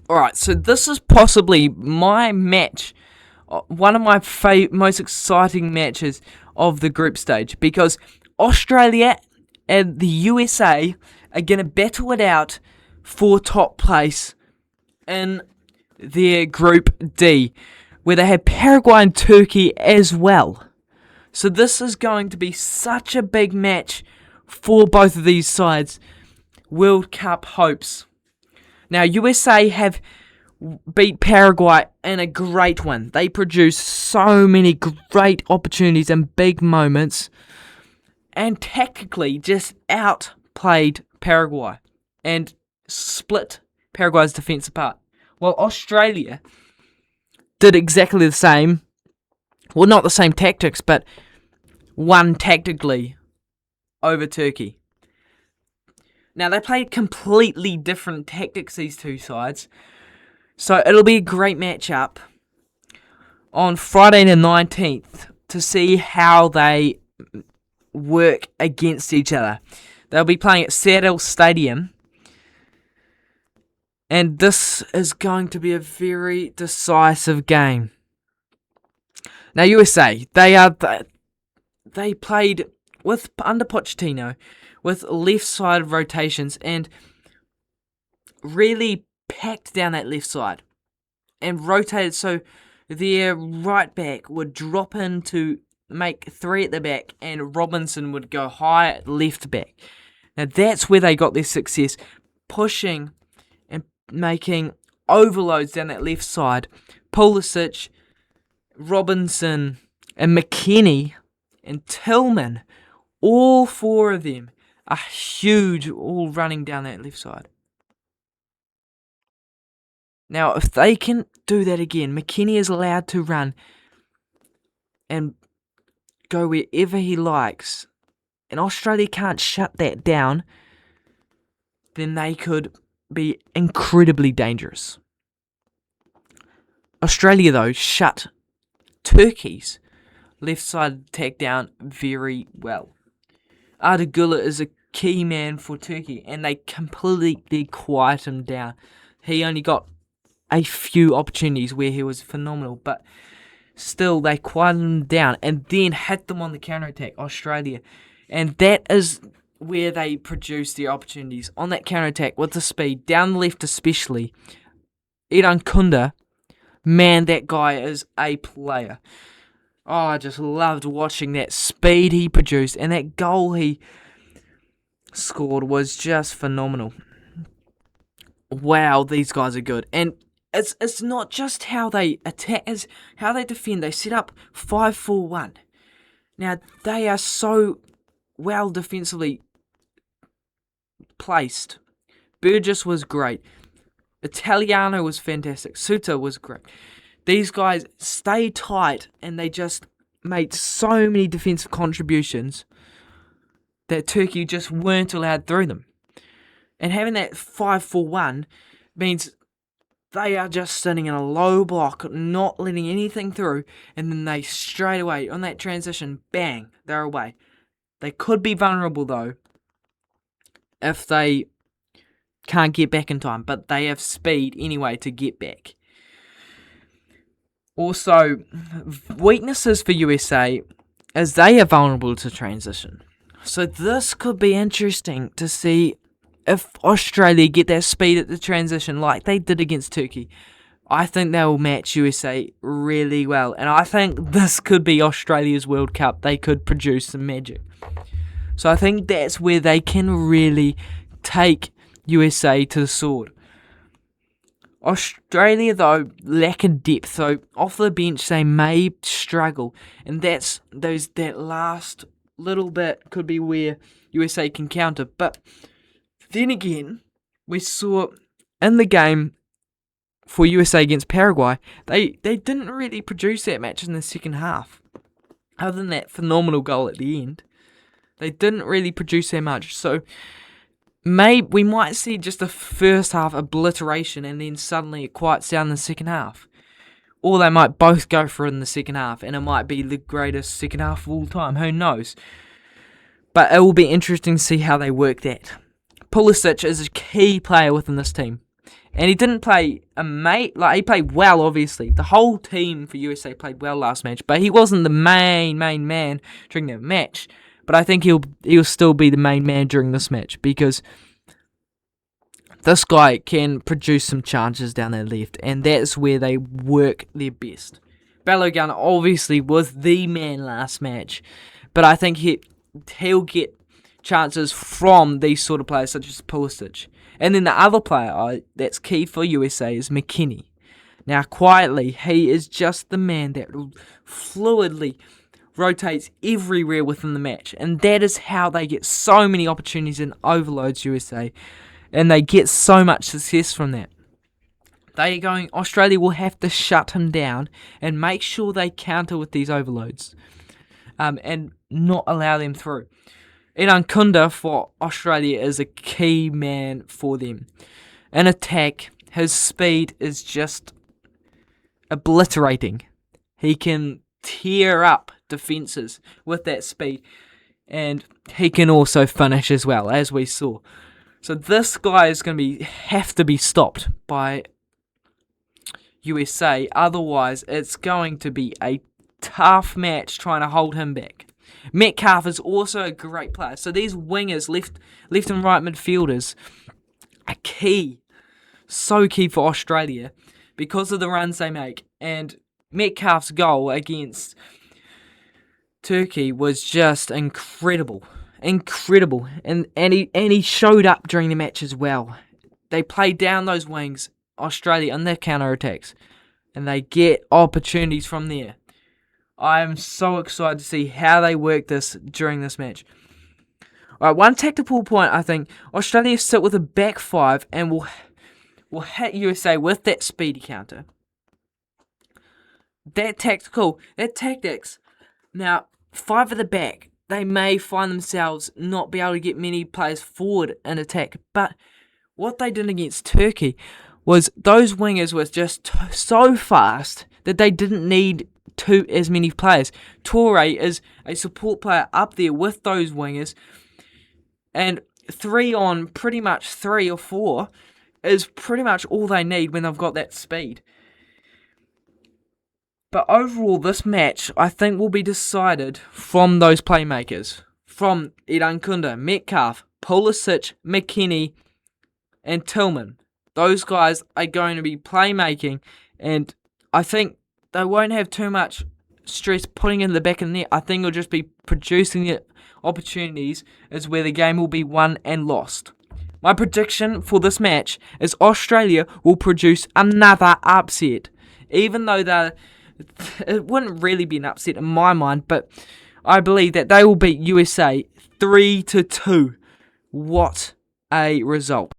Alright, so this is possibly my match, one of my most exciting matches of the group stage, because Australia and the USA are going to battle it out for top place in their Group D, where they have Paraguay and Turkey as well. So this is going to be such a big match for both of these sides' World Cup hopes. Now, USA have beat Paraguay in a great win. They produced so many great opportunities and big moments, and tactically just outplayed Paraguay and split Paraguay's defence apart. While Australia did exactly the same, well, not the same tactics, but won tactically over Turkey. Now, they played completely different tactics, these two sides, so it'll be a great matchup on Friday the 19th to see how they work against each other. They'll be playing at Seattle Stadium, and this is going to be a very decisive game. Now, USA, they played with under Pochettino with left-sided rotations and really packed down that left side and rotated so their right back would drop in to make three at the back and Robinson would go high at left back. Now that's where they got their success, pushing and making overloads down that left side. Pulisic, Robinson and McKennie and Tillman, all four of them are huge, all running down that left side. Now, if they can do that again, McKennie is allowed to run and go wherever he likes, and Australia can't shut that down, then they could be incredibly dangerous. Australia, though, shut Turkey's left side attack down very well. Arda Güler is a key man for Turkey, and they completely quiet him down. He only got a few opportunities where he was phenomenal, but still they quieted him down and then hit them on the counter-attack, Australia. And that is where they produce their opportunities, on that counter-attack with the speed, down the left especially. Iran Kunda, man, that guy is a player. Oh, I just loved watching that speed he produced, and that goal he scored was just phenomenal. Wow, these guys are good. And it's not just how they attack, it's how they defend. They set up 5-4-1. Now, they are so well defensively placed. Burgess was great. Italiano was fantastic. Suter was great. These guys stay tight and they just made so many defensive contributions that Turkey just weren't allowed through them. And having that 5-4-1 means they are just sitting in a low block, not letting anything through, and then they straight away, on that transition, bang, they're away. They could be vulnerable though, if they can't get back in time, but they have speed anyway to get back. Also, weaknesses for USA is they are vulnerable to transition. So this could be interesting to see if Australia get that speed at the transition like they did against Turkey. I think they will match USA really well. And I think this could be Australia's World Cup. They could produce some magic. So I think that's where they can really take USA to the sword. Australia, though, lack in depth, so off the bench they may struggle, and that last little bit could be where USA can counter. But then again, we saw in the game for USA against Paraguay, they didn't really produce that match in the second half. Other than that phenomenal goal at the end, they didn't really produce that much. So we might see just a first half obliteration and then suddenly it quiets down in the second half. Or they might both go for it in the second half and it might be the greatest second half of all time. Who knows? But it will be interesting to see how they work that. Pulisic is a key player within this team. And he didn't play he played well, obviously. The whole team for USA played well last match, but he wasn't the main man during that match. But I think he'll still be the main man during this match, because this guy can produce some chances down their left, and that's where they work their best. Balogun obviously was the man last match, but I think he'll get chances from these sort of players such as Pulisic. And then the other player that's key for USA is McKennie. Now, quietly, he is just the man that fluidly rotates everywhere within the match, and that is how they get so many opportunities and overloads USA, and they get so much success from that. Australia will have to shut him down and make sure they counter with these overloads, and not allow them through. Irankunda for Australia is a key man for them. In attack, his speed is just obliterating. He can tear up defences with that speed, and he can also finish as well, as we saw. So this guy is going to have to be stopped by USA, otherwise it's going to be a tough match trying to hold him back. Metcalf is also a great player. So these wingers, left and right midfielders, are key. So key for Australia because of the runs they make. And Metcalf's goal against Turkey was just incredible. Incredible. And he showed up during the match as well. They played down those wings, Australia, on their counter-attacks. And they get opportunities from there. I am so excited to see how they work this during this match. Alright, one tactical point, I think. Australia sit with a back five and will hit USA with that speedy counter. That tactics. Now, five at the back, they may find themselves not be able to get many players forward in attack. But what they did against Turkey was those wingers were just so fast that they didn't need as many players. Toure is a support player up there with those wingers, and 3 on pretty much 3 or 4 is pretty much all they need when they've got that speed. But overall, this match, I think, will be decided from those playmakers. From Irankunda, Metcalf, Pulisic, McKennie, and Tillman. Those guys are going to be playmaking, and I think they won't have too much stress putting it in the back of the net. I think it'll just be producing the opportunities is where the game will be won and lost. My prediction for this match is Australia will produce another upset. Even though it wouldn't really be an upset in my mind, but I believe that they will beat USA 3-2. What a result.